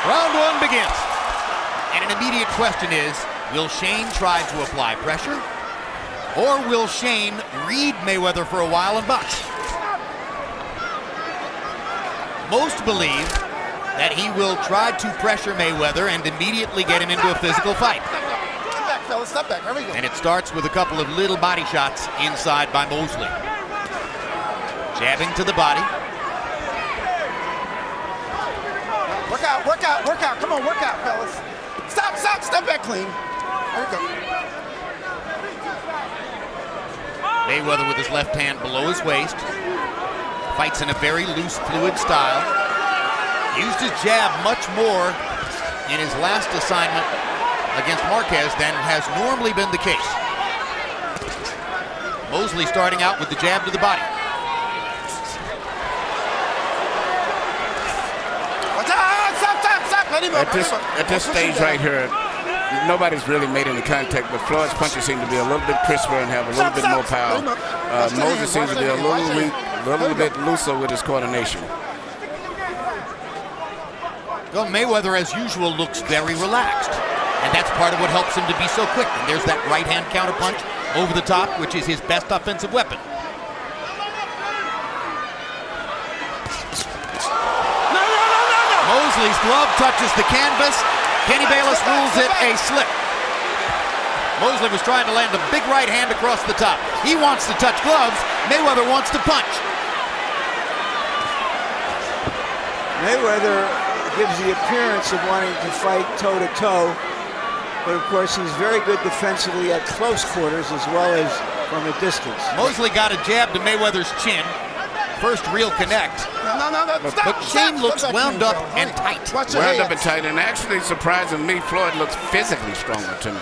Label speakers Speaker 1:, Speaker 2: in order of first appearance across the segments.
Speaker 1: Round one begins. And an immediate question is, will Shane try to apply pressure? Or will Shane read Mayweather for a while and box? Most believe that he will try to pressure Mayweather and immediately get him into a physical fight.
Speaker 2: Step back, fellas, step back. There we go.
Speaker 1: And it starts with a couple of little body shots inside by Mosley. Jabbing to the body.
Speaker 2: Work out, work out, work out. Come on, work out, fellas. Stop, stop, step back clean. There we go.
Speaker 1: Mayweather with his left hand below his waist. Fights in a very loose, fluid style. Used his jab much more in his last assignment against Marquez than has normally been the case. Mosley starting out with the jab to the body.
Speaker 3: At this stage right here, nobody's really made any contact, but Floyd's punches seem to be a little bit crisper and have a little bit more power. Mosley seems to be a little weak, a little bit looser with his coordination.
Speaker 1: Well, Mayweather, as usual, looks very relaxed. And that's part of what helps him to be so quick. And there's that right-hand counterpunch over the top, which is his best offensive weapon. Mosley's glove touches the canvas. Kenny Bayless rules it a slip. Mosley was trying to land a big right hand across the top. He wants to touch gloves. Mayweather wants to punch.
Speaker 4: Mayweather gives the appearance of wanting to fight toe-to-toe, but of course he's very good defensively at close quarters as well as from a distance.
Speaker 1: Mosley got a jab to Mayweather's chin. First real connect. But Shane looks wound up and tight.
Speaker 3: Wound up and tight, and actually surprising me, Floyd looks physically stronger to me.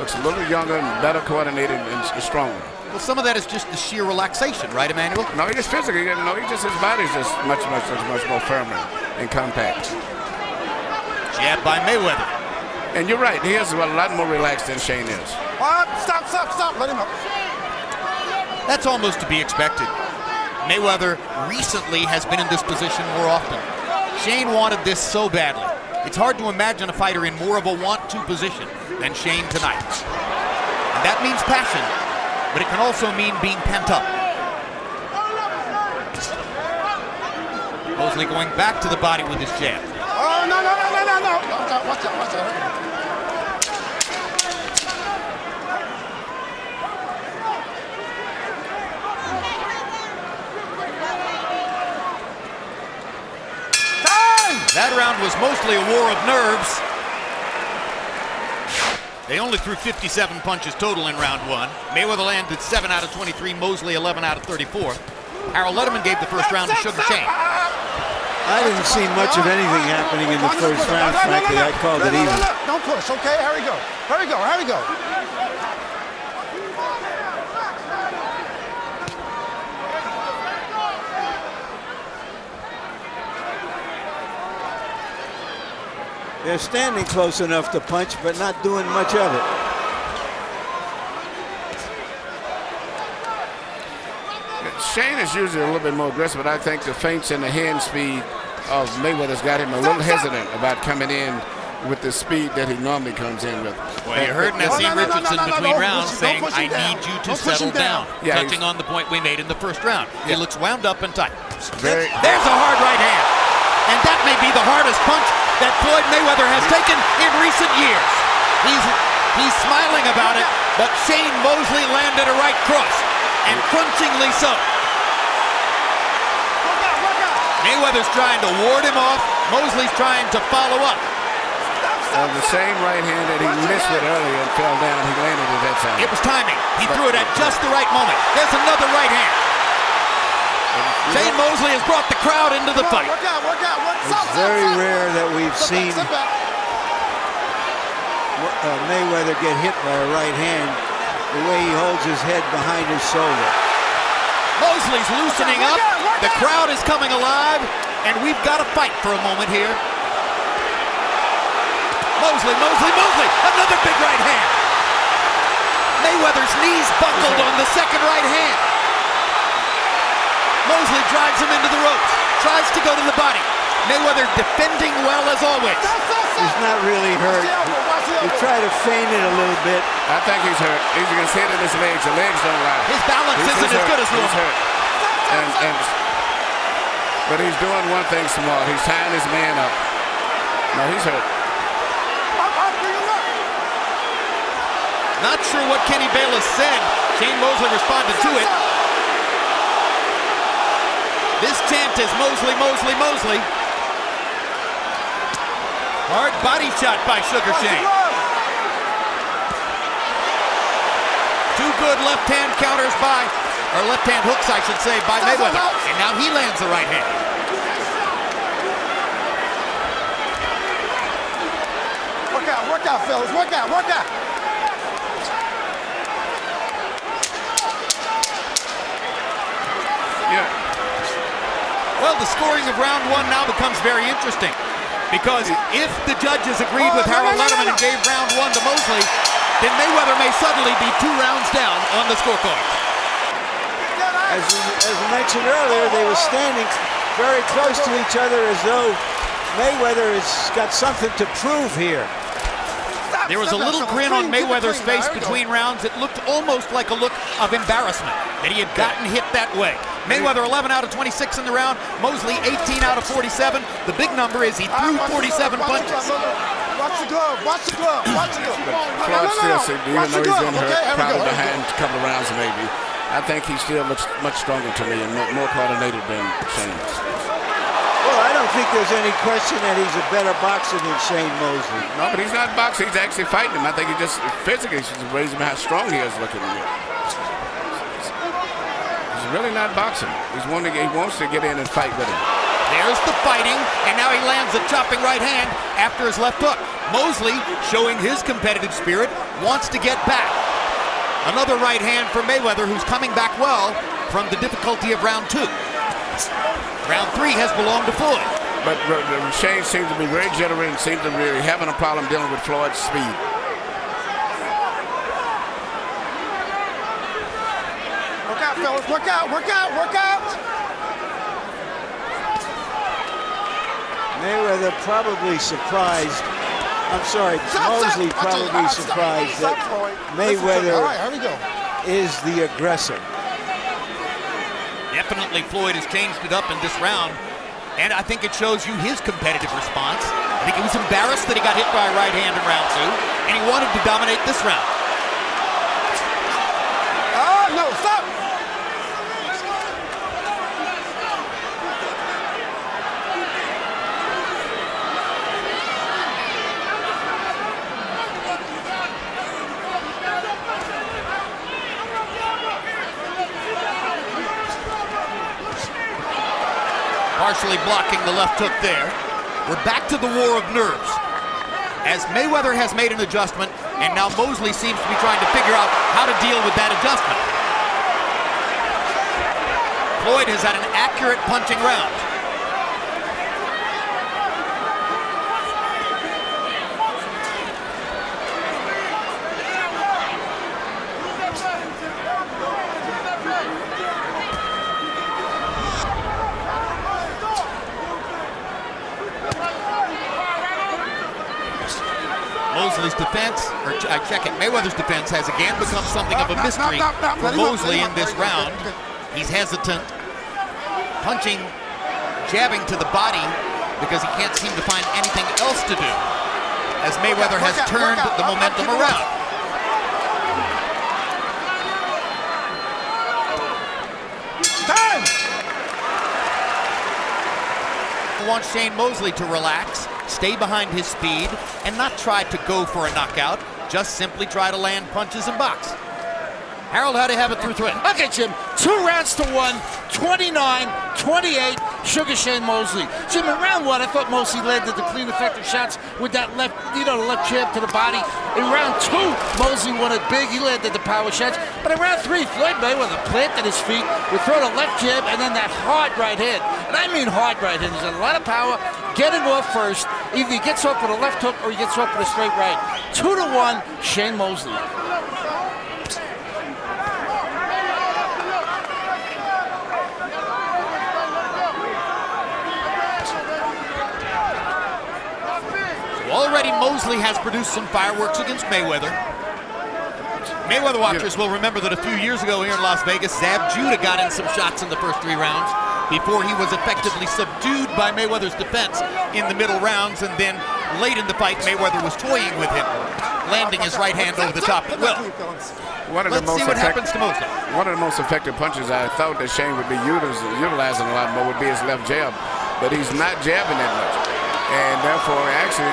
Speaker 3: Looks a little younger and better coordinated and stronger.
Speaker 1: Well, some of that is just the sheer relaxation, right, Emmanuel?
Speaker 3: No, he just physically, his body's just much more firmer and compact.
Speaker 1: Jab by Mayweather.
Speaker 3: And you're right, he is a lot more relaxed than Shane is.
Speaker 2: Stop, stop, stop, let him up.
Speaker 1: That's almost to be expected. Mayweather recently has been in this position more often. Shane wanted this so badly. It's hard to imagine a fighter in more of a want-to position than Shane tonight. And that means passion, but it can also mean being pent up. Mosley going back to the body with his jab.
Speaker 2: Oh, no. Watch out.
Speaker 1: That round was mostly a war of nerves. They only threw 57 punches total in round one. Mayweather landed 7 out of 23, Mosley 11 out of 34. Harold Letterman gave the first round to Sugar Shane.
Speaker 4: I didn't see much of anything happening in the first round, frankly. I called it even.
Speaker 2: Don't push, okay? Here we go.
Speaker 4: They're standing close enough to punch, but not doing much of it.
Speaker 3: Shane is usually a little bit more aggressive, but I think the feints and the hand speed of Mayweather's got him a little hesitant about coming in with the speed that he normally comes in with.
Speaker 1: Well, you heard Nassim Richardson between rounds saying, I need you to settle down, touching on the point we made in the first round. He looks wound up and tight. There's a hard right hand. And that may be the hardest punch that Floyd Mayweather has taken in recent years. He's smiling about it, but Shane Mosley landed a right cross, and crunchingly so. Mayweather's trying to ward him off. Mosley's trying to follow up.
Speaker 3: The same right hand that he missed with earlier and fell down, he landed it that time.
Speaker 1: It was timing. He threw it at just the right moment. There's another right hand. Shane Mosley has brought the crowd into the fight.
Speaker 4: It's very rare that we've seen Mayweather get hit by a right hand the way he holds his head behind his shoulder.
Speaker 1: Mosley's loosening up. The crowd is coming alive, and we've got to fight for a moment here. Mosley, another big right hand. Mayweather's knees buckled on the second right hand. Mosley drives him into the ropes, tries to go to the body. Mayweather defending well as always.
Speaker 4: He's not really hurt. He tried to feint it a little bit.
Speaker 3: I think he's hurt. He's going to hit in his legs. The legs don't lie.
Speaker 1: His balance isn't as good as normal.
Speaker 3: He's hurt. But he's doing one thing smart. He's tying his man up. No, he's hurt.
Speaker 1: Not sure what Kenny Bayless said. Shane Mosley responded to it. This chant is Mosley, Mosley, Mosley. Hard body shot by Sugar Shane. Two good left-hand counters by, or left-hand hooks, I should say, by Mayweather. And now he lands the right hand.
Speaker 2: Work out, fellas. Work out.
Speaker 3: Yeah.
Speaker 1: Well, the scoring of round one now becomes very interesting. Because if the judges agreed with Harold Letterman and gave round one to Mosley, then Mayweather may suddenly be 2 rounds down on the scorecard.
Speaker 4: As we mentioned earlier, they were standing very close to each other as though Mayweather has got something to prove here.
Speaker 1: There was a little grin on Mayweather's face between rounds. It looked almost like a look of embarrassment that he had gotten hit that way. Mayweather 11 out of 26 in the round. Mosley 18 out of 47. The big number is he threw 47 punches.
Speaker 2: Watch the glove.
Speaker 3: Floyd still seems, even though he's been hurt, probably behind a couple of rounds maybe. I think he still looks much stronger to me and more coordinated than Shane.
Speaker 4: Well, I don't think there's any question that he's a better boxer than Shane Mosley.
Speaker 3: No, but he's not boxing. He's actually fighting him. I think he just physically should raise him how strong he is looking. He's really not boxing. He wants to get in and fight with him.
Speaker 1: There's the fighting, and now he lands a chopping right hand after his left hook. Mosley, showing his competitive spirit, wants to get back. Another right hand for Mayweather, who's coming back well from the difficulty of round 2. Round 3 has belonged to Floyd.
Speaker 3: But Shane seems to be very generous and seems to be really having a problem dealing with Floyd's speed.
Speaker 2: Work out, fellas. Work out.
Speaker 4: Mayweather probably surprised. I'm sorry, Mosley probably surprised that Mayweather is the aggressor.
Speaker 1: Definitely Floyd has changed it up in this round, and I think it shows you his competitive response. I think he was embarrassed that he got hit by a right hand in round 2, and he wanted to dominate this round.
Speaker 2: No, stop!
Speaker 1: Partially blocking the left hook there. We're back to the war of nerves, as Mayweather has made an adjustment, and now Mosley seems to be trying to figure out how to deal with that adjustment. Floyd has had an accurate punching round. Mosley's defense, or I check it, Mayweather's defense has again become something of a mystery for Mosley in this round. He's hesitant, punching, jabbing to the body because he can't seem to find anything else to do, as Mayweather has turned the momentum around.
Speaker 2: Time!
Speaker 1: Wants Shane Mosley to relax, stay behind his speed, and not try to go for a knockout, just simply try to land punches and box. Harold, how do you have it through 3?
Speaker 5: Okay, Jim, 2 rounds to 1, 29-28, Sugar Shane Mosley. Jim, in round 1, I thought Mosley landed the clean, effective shots with that left, the left jab to the body. In round 2, Mosley won it big. He landed the power shots. But in round 3, Floyd Mayweather planted his feet, would throw the left jab, and then that hard right hand. And I mean hard right hand. There's a lot of power. Getting off first. Either he gets off with a left hook or he gets off with a straight right. 2-1, Shane Mosley.
Speaker 1: Mosley has produced some fireworks against Mayweather. Mayweather watchers will remember that a few years ago here in Las Vegas, Zab Judah got in some shots in the first 3 rounds before he was effectively subdued by Mayweather's defense in the middle rounds, and then late in the fight, Mayweather was toying with him, landing his right hand over the top at will. Let's see what happens to Mosley.
Speaker 3: One of the most effective punches I thought that Shane would be utilizing a lot more would be his left jab, but he's not jabbing that much, and therefore actually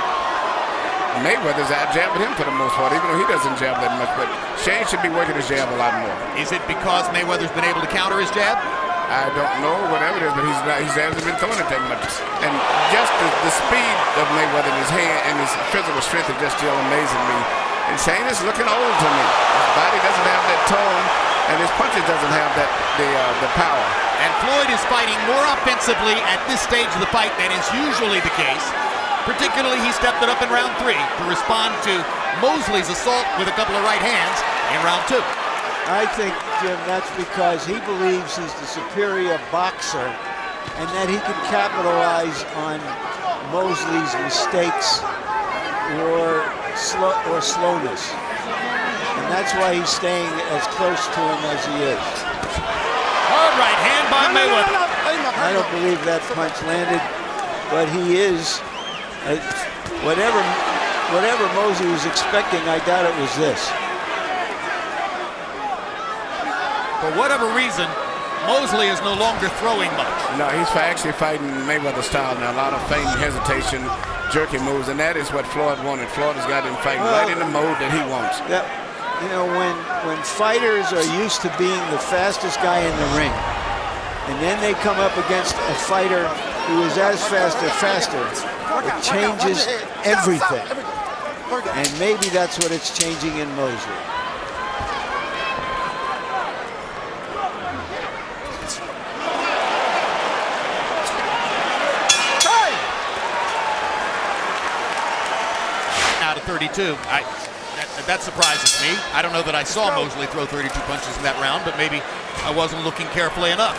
Speaker 3: Mayweather's out-jabbing him for the most part, even though he doesn't jab that much, but Shane should be working his jab a lot more.
Speaker 1: Is it because Mayweather's been able to counter his jab?
Speaker 3: I don't know, whatever it is, but he hasn't been throwing it that much. And just the speed of Mayweather in his hand and his physical strength is just still amazing me. And Shane is looking old to me. His body doesn't have that tone, and his punches doesn't have that the power.
Speaker 1: And Floyd is fighting more offensively at this stage of the fight than is usually the case. Particularly, he stepped it up in round 3 to respond to Mosley's assault with a couple of right hands in round 2.
Speaker 4: I think, Jim, that's because he believes he's the superior boxer and that he can capitalize on Mosley's mistakes or slowness. And that's why he's staying as close to him as he is.
Speaker 1: Hard right hand by Mayweather.
Speaker 4: I don't believe that punch landed, but he is... whatever Mosley was expecting, I doubt it was this.
Speaker 1: For whatever reason, Mosley is no longer throwing much.
Speaker 3: No, he's actually fighting Mayweather style now. A lot of feint, hesitation, jerky moves, and that is what Floyd wanted. Floyd has got him fighting right in the mode that he wants.
Speaker 4: That, you know, when fighters are used to being the fastest guy in the ring, and then they come up against a fighter who is as fast or faster, it changes everything. And maybe that's what it's changing in Mosley.
Speaker 1: Out of 32. That surprises me. I don't know that I saw Mosley throw 32 punches in that round, but maybe I wasn't looking carefully enough.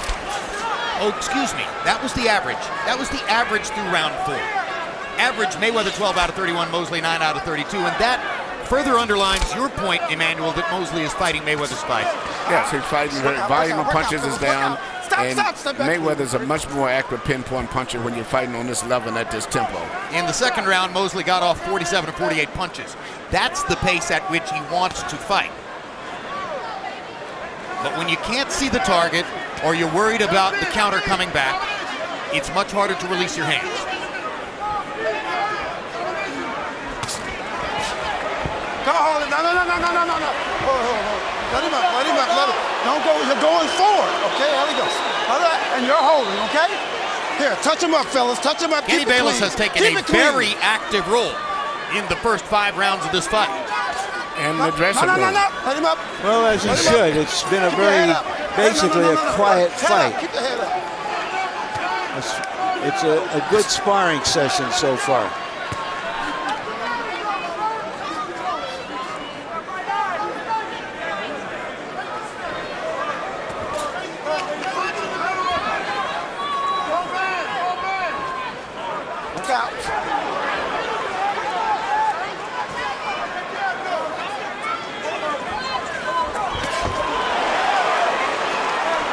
Speaker 1: Oh, excuse me. That was the average. That was the average through round 4. Average, Mayweather 12 out of 31, Mosley 9 out of 32. And that further underlines your point, Emmanuel, that Mosley is fighting Mayweather's fight.
Speaker 3: Yes, he's fighting. Volume of punches is down. And Mayweather's a much more accurate pinpoint puncher when you're fighting on this level and at this tempo.
Speaker 1: In the second round, Mosley got off 47 to 48 punches. That's the pace at which he wants to fight. But when you can't see the target or you're worried about the counter coming back, it's much harder to release your hands.
Speaker 2: Go hold it. No. Hold. Let him up. Don't go. You're going forward. Okay, there he goes. And you're holding, okay? Here, touch him up, fellas. Touch him up.
Speaker 1: Kenny Bayless has taken a very active role in the first 5 rounds of this fight.
Speaker 3: And the dressing room.
Speaker 2: No. Let him up.
Speaker 4: Well, as he should. It's been a very, basically a quiet fight.
Speaker 2: Keep the head up.
Speaker 4: It's a good sparring session so far.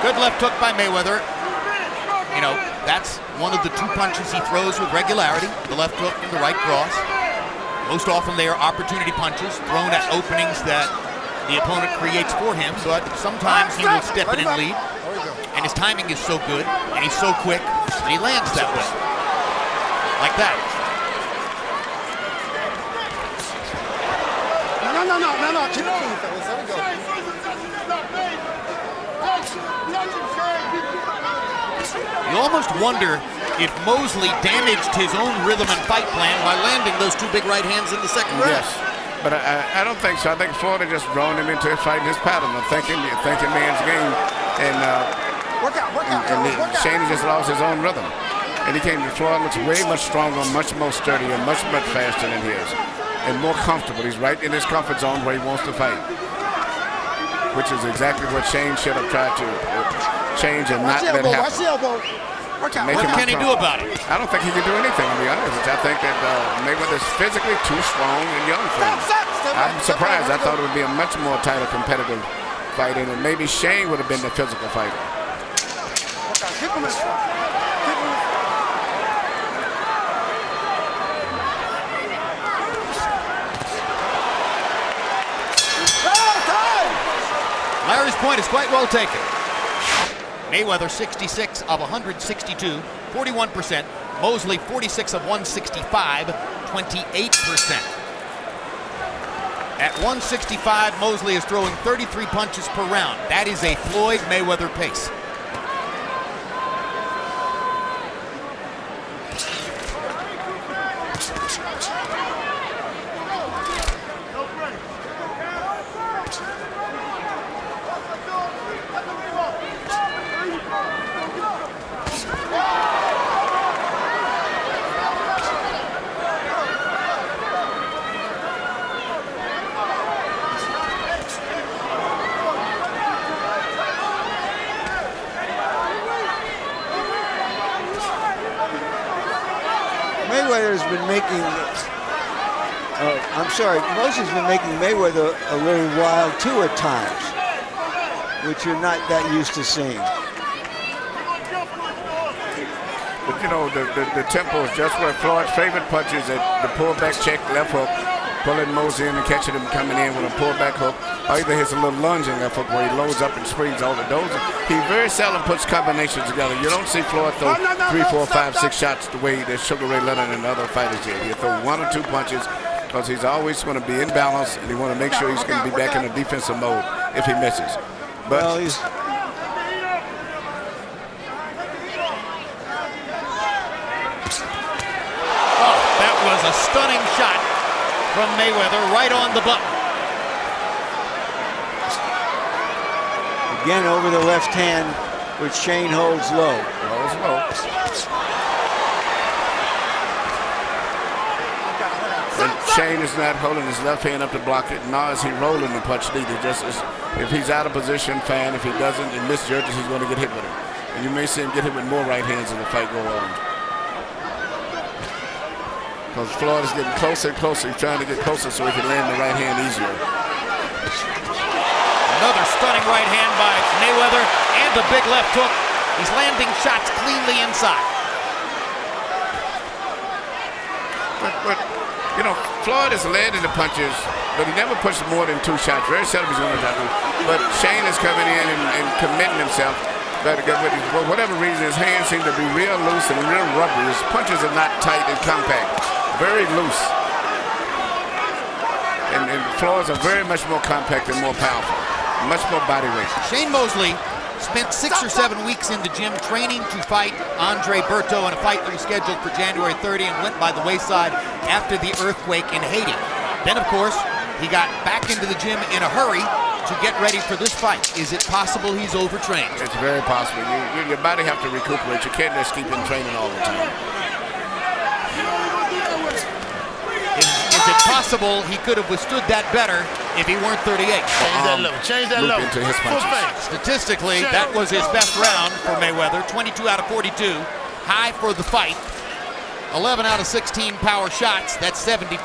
Speaker 1: Good left hook by Mayweather. You know, that's one of the 2 punches he throws with regularity, the left hook and the right cross. Most often they are opportunity punches thrown at openings that the opponent creates for him, but sometimes he will step in and lead. And his timing is so good, and he's so quick, and he lands that way. Like that.
Speaker 2: No. Keep it clean, fellas. There we go.
Speaker 1: You almost wonder if Mosley damaged his own rhythm and fight plan by landing those 2 big right hands in the second round.
Speaker 3: Yes, but I don't think so. I think Floyd just drawn him into fighting his pattern of thinking man's game. And
Speaker 2: work out.
Speaker 3: Shane just lost his own rhythm. And Floyd looks way much stronger, much more sturdier, much faster than his. And more comfortable. He's right in his comfort zone where he wants to fight. Which is exactly what Shane should have tried to change and not let happen.
Speaker 2: Watch the elbow. Work out.
Speaker 3: make
Speaker 1: What
Speaker 3: him
Speaker 1: can he do
Speaker 3: uncomfortable.
Speaker 1: about it?
Speaker 3: I don't think he can do anything, to be honest. I think that Mayweather's physically too strong and young for him. I'm surprised. I thought it would be a much more tighter competitive fight, and maybe Shane would have been the physical fighter.
Speaker 2: Keep him in front. Keep him in front.
Speaker 1: Larry's point is quite well taken. Mayweather 66 of 162, 41%. Mosley 46 of 165, 28%. At 165, Mosley is throwing 33 punches per round. That is a Floyd Mayweather pace.
Speaker 4: Mayweather's been making, Mosley's been making Mayweather a little wild too at times, which you're not that used to seeing.
Speaker 3: But you know, the tempo is just where Floyd's favorite punches at the pullback check, left hook, pulling Mosley in and catching him coming in with a pullback hook, or either hits a little lunging left hook where he loads up and springs all the those. He very seldom puts combinations together. You don't see Floyd throw 3, 4, 5, 6 shots the way that Sugar Ray Leonard and other fighters did. He'll throw 1 or 2 punches because he's always going to be in balance and he want to make sure he's going to be back in a defensive mode if he misses. But
Speaker 4: Well, he's
Speaker 1: That was a stunning shot from Mayweather right on the button.
Speaker 4: again over the left hand, which Shane holds low.
Speaker 3: Holds low. And Shane is not holding his left hand up to block it, nor is he rolling the punch neither. Just as if he's out of position, fine. If he doesn't and misjudges, he's going to get hit with it. And you may see him get hit with more right hands as the fight goes on. Because Floyd is getting closer and closer. He's trying to get closer so he can land the right hand easier.
Speaker 1: Another stunning right hand by Mayweather and a big left hook. He's landing shots cleanly inside.
Speaker 3: But you know, Floyd has landed the punches, but he never pushes more than 2 shots. Very seldom he's going to try to. But Shane is coming in and committing himself. But for whatever reason, his hands seem to be real loose and real rubbery. His punches are not tight and compact. Very loose. And Floyd's are very much more compact and more powerful. Much more body weight.
Speaker 1: Shane Mosley spent 6 or 7 weeks in the gym training to fight Andre Berto in a fight that was scheduled for January 30 and went by the wayside after the earthquake in Haiti. Then, of course, he got back into the gym in a hurry to get ready for this fight. Is it possible he's overtrained?
Speaker 3: It's very possible. Your body have to recuperate. You can't just keep in training all the time.
Speaker 1: Is it possible he could have withstood that better if he weren't 38?
Speaker 5: Change that level.
Speaker 3: Into his
Speaker 5: Full
Speaker 3: punches.
Speaker 5: face.
Speaker 1: Statistically, that was his best round for Mayweather. 22 out of 42. High for the fight. 11 out of 16 power shots. That's 70%.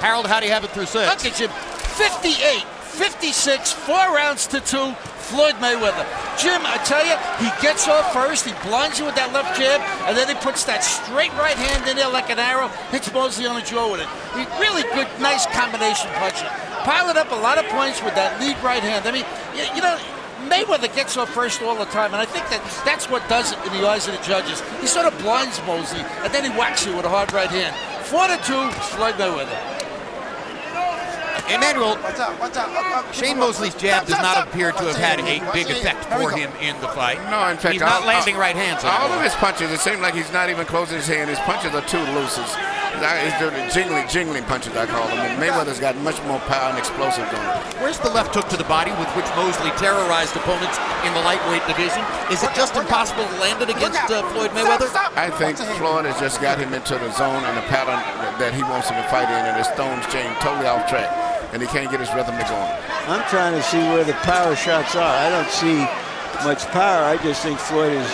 Speaker 1: Harold, how do you have it through 6?
Speaker 5: Look at you. 58, 56, 4 rounds to 2. Floyd Mayweather. Jim, I tell you, he gets off first, he blinds you with that left jab, and then he puts that straight right hand in there like an arrow, hits Mosley on the jaw with it. He really good, nice combination puncher. Piled up a lot of points with that lead right hand. I mean, you know, Mayweather gets off first all the time, and I think that's what does it in the eyes of the judges. He sort of blinds Mosley, and then he whacks you with a hard right hand. 4-2, Floyd Mayweather.
Speaker 1: Emmanuel,
Speaker 2: Watch out.
Speaker 1: Shane Mosley's jab does not appear to have had a big effect for him in the fight.
Speaker 3: No, in fact,
Speaker 1: he's not landing right hands on
Speaker 3: all
Speaker 1: him.
Speaker 3: of his punches, it seems like he's not even closing his hand. His punches are too loose. He's doing the jingling punches, I call them. And Mayweather's got much more power and explosives on him.
Speaker 1: Where's the left hook to the body with which Mosley terrorized opponents in the lightweight division? Is it just impossible to land it against Floyd Mayweather?
Speaker 3: I think Floyd has just got him into the zone and the pattern that he wants him to fight in, and his stones chain totally off track, and he can't get his rhythm to go on.
Speaker 4: I'm trying to see where the power shots are. I don't see much power. I just think Floyd is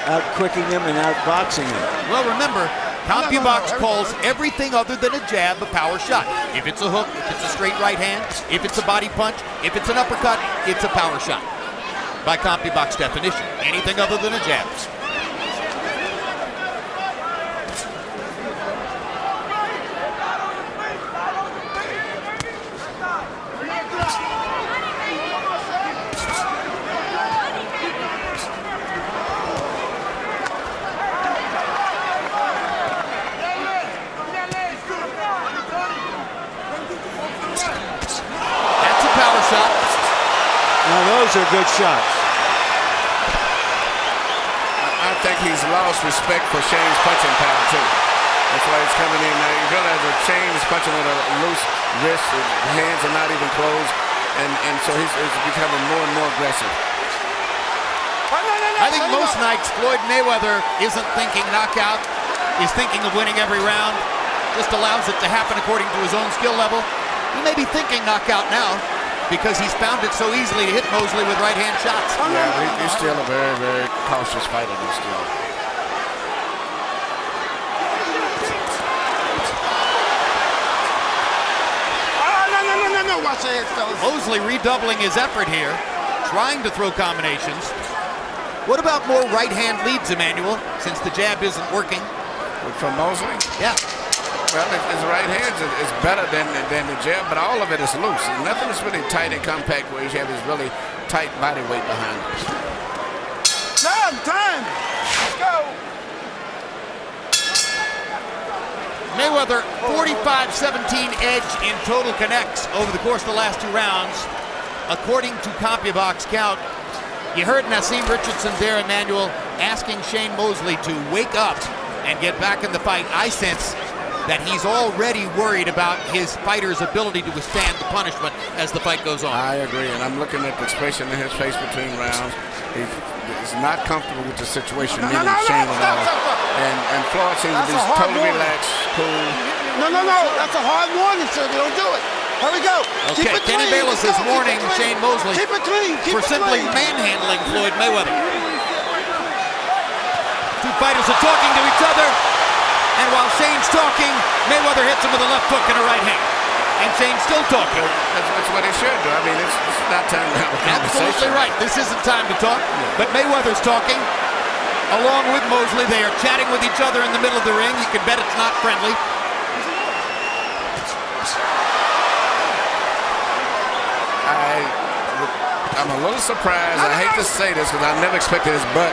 Speaker 4: out-quicking him and out-boxing him.
Speaker 1: Well, remember, CompuBox calls everything other than a jab a power shot. If it's a hook, if it's a straight right hand, if it's a body punch, if it's an uppercut, it's a power shot. By CompuBox definition, anything other than a jab.
Speaker 4: Now those are good shots.
Speaker 3: I think he's lost respect for Shane's punching power too. That's why he's coming in now. You realize that Shane is punching with a loose wrist, his hands are not even closed, and so he's becoming more and more aggressive.
Speaker 1: I think most nights Floyd Mayweather isn't thinking knockout, he's thinking of winning every round, just allows it to happen according to his own skill level. He may be thinking knockout now, because he's found it so easily to hit Mosley with right-hand shots.
Speaker 3: Yeah, he's still a very, very cautious fighter still.
Speaker 2: No, watch your head, fellas.
Speaker 1: Mosley redoubling his effort here, trying to throw combinations. What about more right-hand leads, Emmanuel, since the jab isn't working?
Speaker 3: From Mosley?
Speaker 1: Yeah.
Speaker 3: Well, his right hand is better than the jab, but all of it is loose. Nothing is really tight and compact where you have his really tight body weight behind it.
Speaker 2: Time! Let's go!
Speaker 1: Mayweather, 45-17 edge in total connects over the course of the last 2 rounds. According to CompuBox count, you heard Nassim Richardson there, Emmanuel, asking Shane Mosley to wake up and get back in the fight. I sense that he's already worried about his fighter's ability to withstand the punishment as the fight goes on.
Speaker 3: I agree, and I'm looking at the expression in his face between rounds. He's not comfortable with the situation, meaning Shane at all. And Floyd seems to be totally relaxed, cool.
Speaker 2: No, that's a hard warning, sir. Don't do it. Here we go.
Speaker 1: Okay, Kenny Bayless is warning Shane Mosley
Speaker 2: keep it clean.
Speaker 1: for simply manhandling Floyd Mayweather. Two fighters are talking to each other. And while Shane's talking, Mayweather hits him with a left hook and a right hand. And Shane's still talking.
Speaker 3: That's what he should do. I mean, it's not time to have a conversation.
Speaker 1: Absolutely right. This isn't time to talk. But Mayweather's talking along with Mosley. They are chatting with each other in the middle of the ring. You can bet it's not friendly.
Speaker 3: I'm a little surprised. I hate to say this because I never expected this, but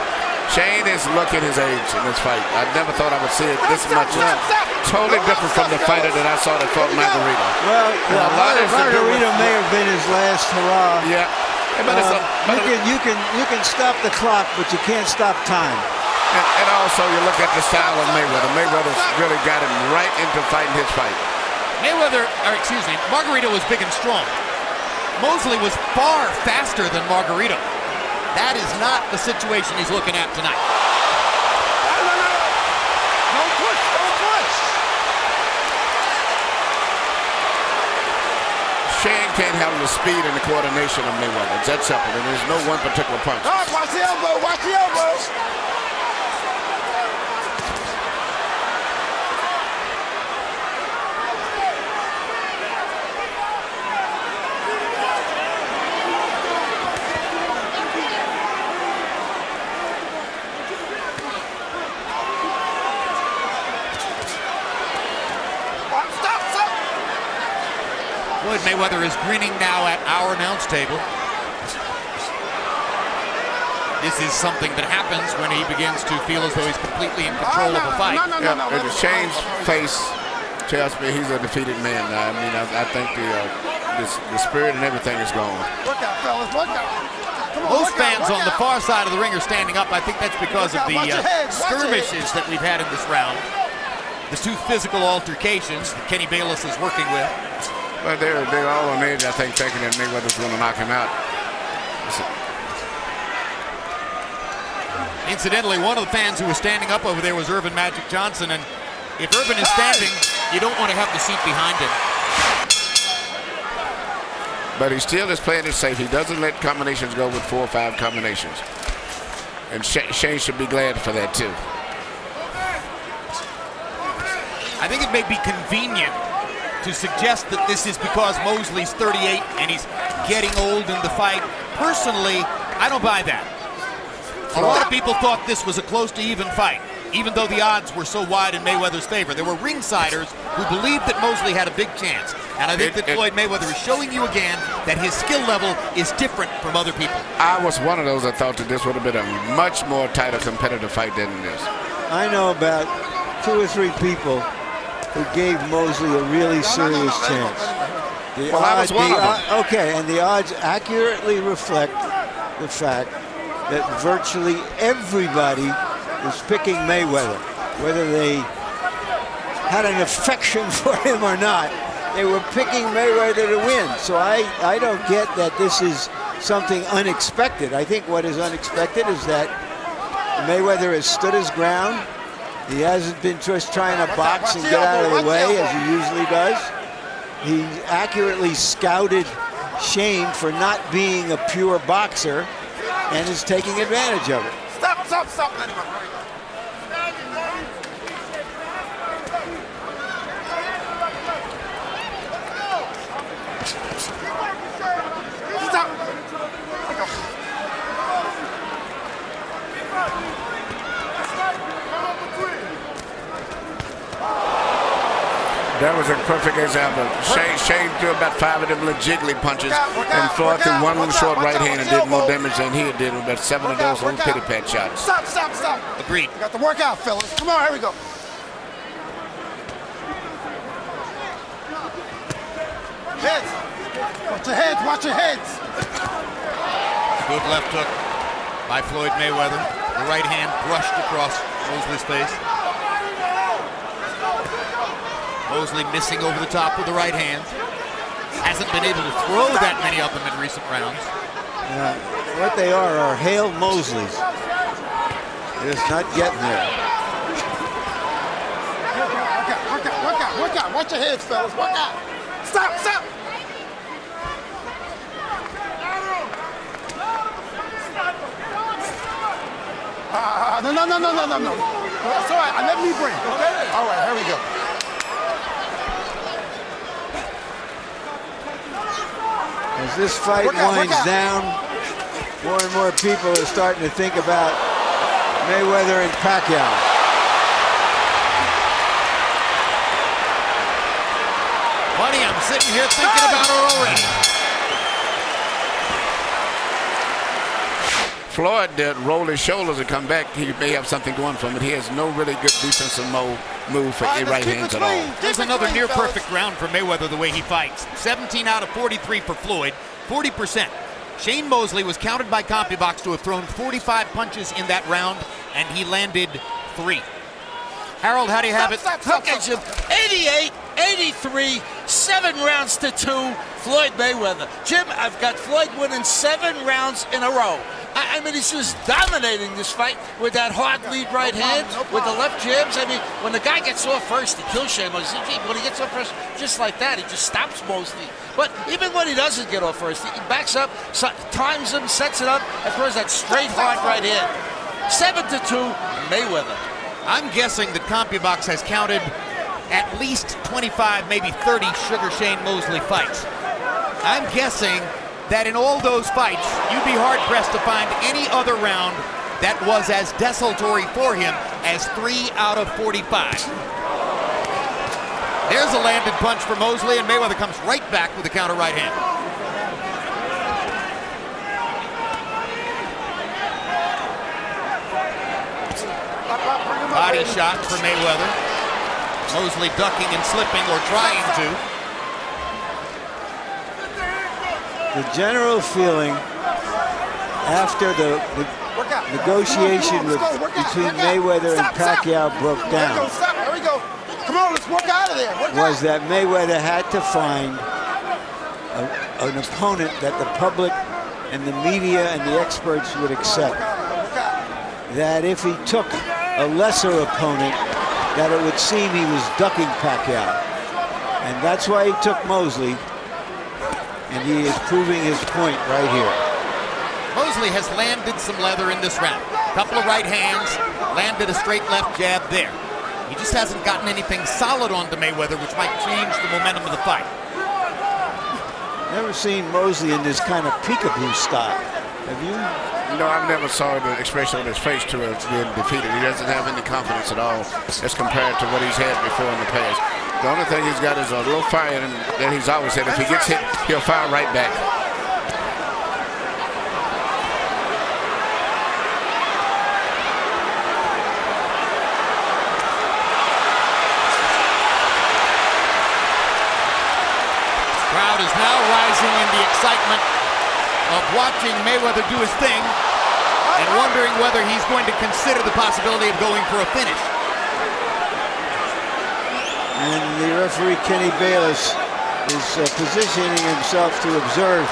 Speaker 3: Shane is looking his age in this fight. I never thought I would see it this much. It's totally different from the fighter that I saw that fought Margarito.
Speaker 4: Well, Margarito may have been his last hurrah.
Speaker 3: Yeah. But
Speaker 4: you can stop the clock, but you can't stop time.
Speaker 3: And also, you look at the style of Mayweather. Mayweather's really got him right into fighting his fight.
Speaker 1: Margarito was big and strong. Mosley was far faster than Margarito. That is not the situation he's looking at tonight.
Speaker 2: Don't push.
Speaker 3: Shane can't handle the speed and the coordination of Mayweather. It's that simple, and there's no one particular punch.
Speaker 2: Oh, watch the elbow.
Speaker 1: Floyd Mayweather is grinning now at our announce table. This is something that happens when he begins to feel as though he's completely in control of a fight.
Speaker 3: And Shane's face tells me he's a defeated man. I mean, I think the spirit and everything is gone.
Speaker 2: Look out, fellas, look out.
Speaker 1: Most fans on the far side of the ring are standing up. I think that's because of the skirmishes that we've had in this round. The 2 physical altercations that Kenny Bayless is working with.
Speaker 3: Well, they're all on edge, I think, thinking that Mayweather's going to knock him out.
Speaker 1: Incidentally, one of the fans who was standing up over there was Irvin Magic Johnson, and if Irvin is standing, you don't want to have the seat behind him. But
Speaker 3: he still is playing it safe. He doesn't let combinations go with 4 or 5 combinations. And Shane should be glad for that, too.
Speaker 1: I think it may be convenient to suggest that this is because Mosley's 38 and he's getting old in the fight. Personally, I don't buy that. A lot of people thought this was a close to even fight, even though the odds were so wide in Mayweather's favor. There were ringsiders who believed that Mosley had a big chance. And I think that Floyd Mayweather is showing you again that his skill level is different from other people.
Speaker 3: I was one of those that thought that this would have been a much more tighter competitive fight than this.
Speaker 4: I know about 2 or 3 people who gave Mosley a really serious chance.
Speaker 3: I was one of them.
Speaker 4: Okay, and the odds accurately reflect the fact that virtually everybody was picking Mayweather, whether they had an affection for him or not. They were picking Mayweather to win. So I don't get that this is something unexpected. I think what is unexpected is that Mayweather has stood his ground. He hasn't been just trying to box and get out of the way as he usually does. He accurately scouted Shane for not being a pure boxer and is taking advantage of it.
Speaker 2: Stop. Stop.
Speaker 3: That was a perfect example. Shane threw about 5 of them little jiggly punches, and Floyd threw one little short right hand and did more damage than he did with about 7 of those little pity pat shots.
Speaker 2: Stop.
Speaker 1: Agreed.
Speaker 2: We got the workout, fellas. Come on, here we go. Heads. Watch your heads.
Speaker 1: Good left hook by Floyd Mayweather. The right hand brushed across Mosley's face. Mosley missing over the top with the right hand. Hasn't been able to throw that many of them in recent rounds.
Speaker 4: What they are Hale Mosleys. They're just not getting there.
Speaker 2: Work out. Watch your heads, fellas. Work out. Stop. No. That's all right. I let me bring. Okay. All right. Here we go.
Speaker 4: As this fight winds down, more and more people are starting to think about Mayweather and Pacquiao.
Speaker 1: Buddy, I'm sitting here thinking about her already.
Speaker 3: Floyd did roll his shoulders and come back. He may have something going for him, but he has no really good defensive move for right hands at all.
Speaker 1: There's another near-perfect round for Mayweather the way he fights. 17 out of 43 for Floyd, 40%. Shane Mosley was counted by CompuBox to have thrown 45 punches in that round, and he landed 3. Harold, how do you have it?
Speaker 5: Okay, Jim. 88, 83, 7 rounds to 2, Floyd Mayweather. Jim, I've got Floyd winning 7 rounds in a row. I mean, he's just dominating this fight with that hard lead right hand, with the left jabs. I mean, when the guy gets off first, he kills Shane Mosley. When he gets off first, just like that, he just stops Mosley. But even when he doesn't get off first, he backs up, times him, sets it up, and throws that straight hard right hand. 7-2, Mayweather.
Speaker 1: I'm guessing that CompuBox has counted at least 25, maybe 30 Sugar Shane Mosley fights. I'm guessing that in all those fights, you'd be hard-pressed to find any other round that was as desultory for him as 3 out of 45. There's a landed punch for Mosley, and Mayweather comes right back with a counter right hand. Body shot for Mayweather. Mosley ducking and slipping, or trying to.
Speaker 4: The general feeling after the negotiation between Mayweather and Pacquiao broke down
Speaker 2: Here we go. Come on, let's work out of there.
Speaker 4: was that Mayweather had to find an opponent that the public and the media and the experts would accept. That if he took a lesser opponent, that it would seem he was ducking Pacquiao. And that's why he took Mosley. And he is proving his point right here.
Speaker 1: Mosley has landed some leather in this round. Couple of right hands, landed a straight left jab there. He just hasn't gotten anything solid onto Mayweather, which might change the momentum of the fight.
Speaker 4: Never seen Mosley in this kind of peekaboo style. Have you?
Speaker 3: No, I've never saw the expression on his face to being defeated. He doesn't have any confidence at all as compared to what he's had before in the past. The only thing he's got is a little fire that he's always had. If he gets hit, he'll fire right back.
Speaker 1: Crowd is now rising in the excitement of watching Mayweather do his thing and wondering whether he's going to consider the possibility of going for a finish.
Speaker 4: And the referee, Kenny Bayless, is positioning himself to observe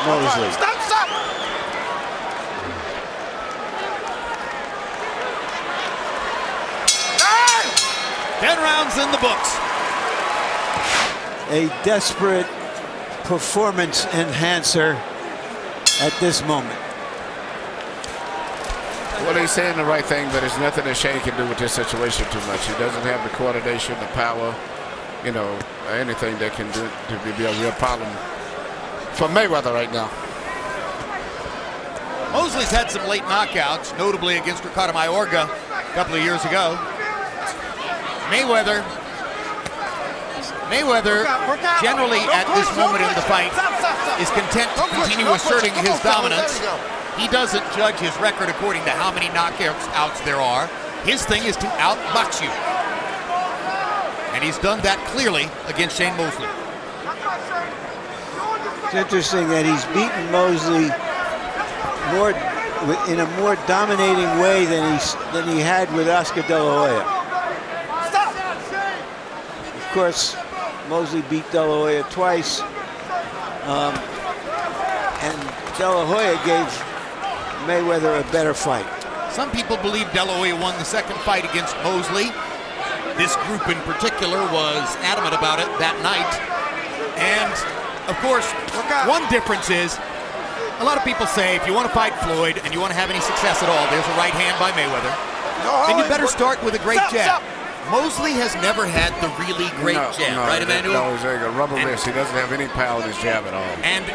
Speaker 4: Mosley.
Speaker 2: Stop!
Speaker 1: 10 rounds in the books.
Speaker 4: A desperate performance enhancer at this moment.
Speaker 3: Well, he's saying the right thing, but there's nothing that Shane can do with this situation too much. He doesn't have the coordination, the power, you know, anything that can do to be a real problem for Mayweather right now.
Speaker 1: Mosley's had some late knockouts, notably against Ricardo Mayorga a couple of years ago. Mayweather generally at this moment in the fight is content to continue asserting his dominance. He doesn't judge his record according to how many knockouts there are. His thing is to outbox you. And he's done that clearly against Shane Mosley.
Speaker 4: It's interesting that he's beaten Mosley in a more dominating way than he had with Oscar De La Hoya. Of course, Mosley beat De La Hoya twice, and De La Hoya gave Mayweather a better fight.
Speaker 1: Some people believe De La Hoya won the second fight against Mosley. This group in particular was adamant about it that night. And, of course, one difference is, a lot of people say if you want to fight Floyd and you want to have any success at all, there's a right hand by Mayweather, then you better start with a great jab. Mosley has never had the really great jab, right, Emmanuel?
Speaker 3: No, he's like a rubber wrist. He doesn't have any power in his jab at all.
Speaker 1: And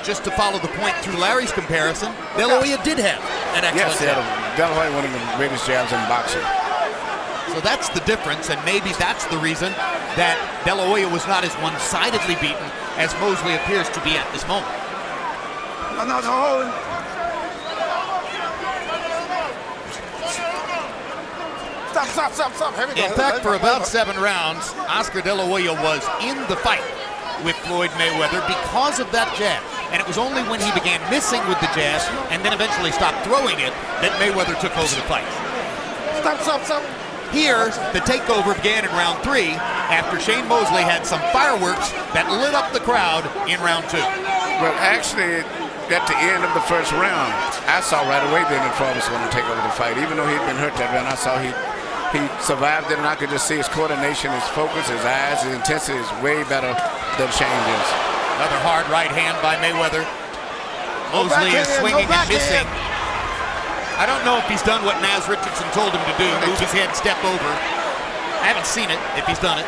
Speaker 1: just to follow the point through Larry's comparison, De La Hoya did have an excellent jab.
Speaker 3: De La Hoya one of the greatest jabs in boxing.
Speaker 1: So that's the difference, and maybe that's the reason that De La Hoya was not as one-sidedly beaten as Mosley appears to be at this moment.
Speaker 2: Stop.
Speaker 1: In fact, for about 7 rounds, Oscar De La Hoya was in the fight with Floyd Mayweather because of that jab. And it was only when he began missing with the jab and then eventually stopped throwing it that Mayweather took over the fight.
Speaker 2: Stop.
Speaker 1: Here, the takeover began in round 3 after Shane Mosley had some fireworks that lit up the crowd in round 2.
Speaker 3: Well, actually, at the end of the first round, I saw right away then that Floyd was going to take over the fight. Even though he'd been hurt that round, I saw he survived it, and I could just see his coordination, his focus, his eyes, his intensity is way better than Shane is.
Speaker 1: Another hard right hand by Mayweather. Mosley is swinging and missing. I don't know if he's done what Naz Richardson told him to do, move his head, step over. I haven't seen it, if he's done it.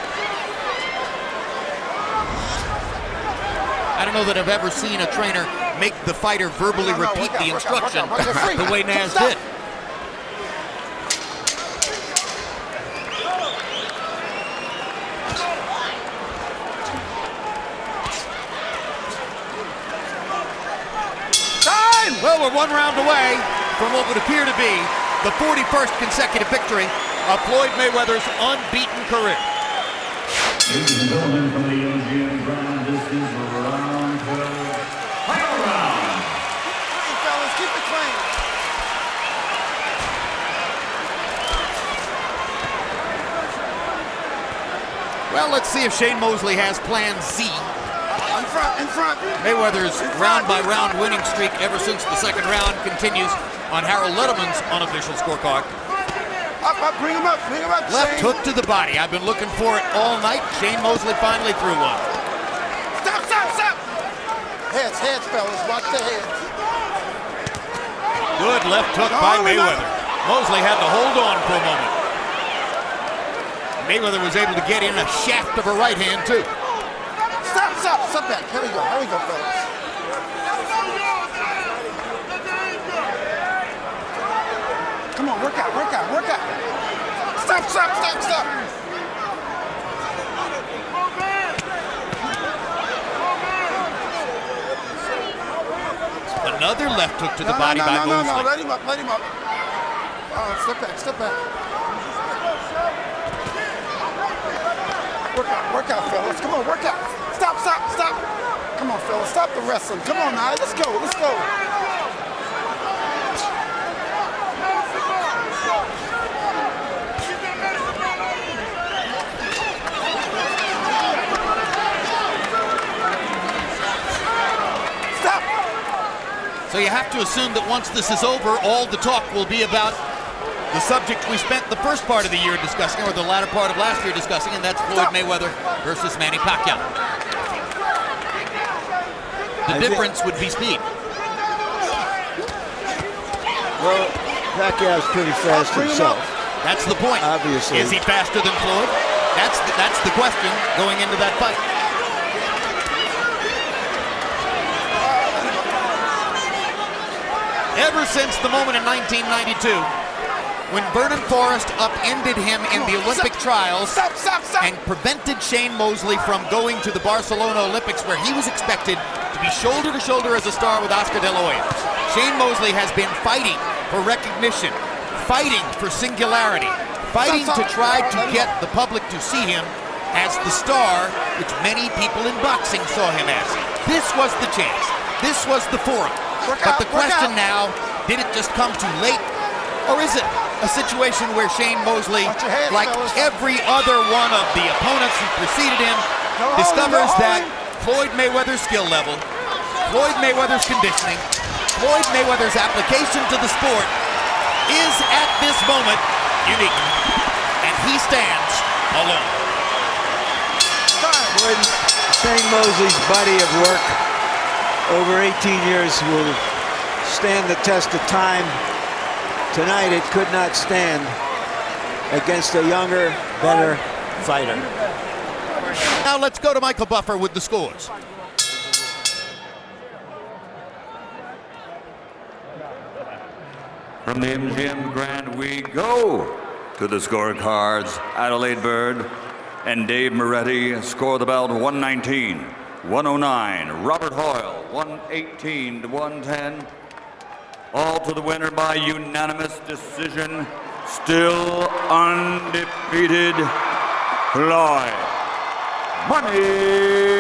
Speaker 1: I don't know that I've ever seen a trainer make the fighter verbally repeat the instruction the way Naz did. Well, we're 1 round away from what would appear to be the 41st consecutive victory of Floyd Mayweather's unbeaten career.
Speaker 6: Ladies and gentlemen, from the MGM Grand, this is round 12. Final round.
Speaker 2: Clean, fellas, keep it clean.
Speaker 1: Well, let's see if Shane Mosley has plan Z.
Speaker 2: In front.
Speaker 1: Mayweather's round-by-round winning streak ever since the second round continues on Harold Letterman's unofficial scorecard.
Speaker 2: Up, bring him up,
Speaker 1: Left
Speaker 2: Shane.
Speaker 1: hook to the body. I've been looking for it all night. Shane Mosley finally threw one.
Speaker 2: Stop. Heads, fellas, watch the heads.
Speaker 1: Good left hook by Mayweather. Mosley had to hold on for a moment. Mayweather was able to get in a shaft of a right hand, too.
Speaker 2: Stop back. Here we go, fellas. Come on, work out. Stop.
Speaker 1: Another left hook to the body by Mosley.
Speaker 2: No, let him up. Step back. Work out, fellas. Come on, work out. Stop. Come on, fellas, stop the wrestling. Come on now, let's go. Stop.
Speaker 1: So you have to assume that once this is over, all the talk will be about the subject we spent the first part of the year discussing, or the latter part of last year discussing, and that's Floyd Mayweather versus Manny Pacquiao. The difference would be speed.
Speaker 4: Well, Pacquiao's pretty fast himself.
Speaker 1: That's the point.
Speaker 4: Obviously.
Speaker 1: Is he faster than Floyd? That's the question going into that fight. Ever since the moment in 1992, when Vernon Forrest upended him in the Olympic trials and prevented Shane Mosley from going to the Barcelona Olympics, where he was expected to be shoulder to shoulder as a star with Oscar De La Hoya. Shane Mosley has been fighting for recognition, fighting for singularity, fighting to try to get the public to see him as the star which many people in boxing saw him as. This was the chance. This was the forum. But the question now, did it just come too late? Or is it a situation where Shane Mosley, like every other one of the opponents who preceded him, discovers that Floyd Mayweather's skill level, Floyd Mayweather's conditioning, Floyd Mayweather's application to the sport is at this moment unique, and he stands alone.
Speaker 4: Shane Mosley's body of work over 18 years will stand the test of time. Tonight it could not stand against a younger, better fighter.
Speaker 1: Now let's go to Michael Buffer with the scores.
Speaker 6: From the MGM Grand, we go to the scorecards. Adelaide Bird and Dave Moretti score the bout 119, 109. Robert Hoyle 118 to 110. All to the winner by unanimous decision, still undefeated, Floyd Money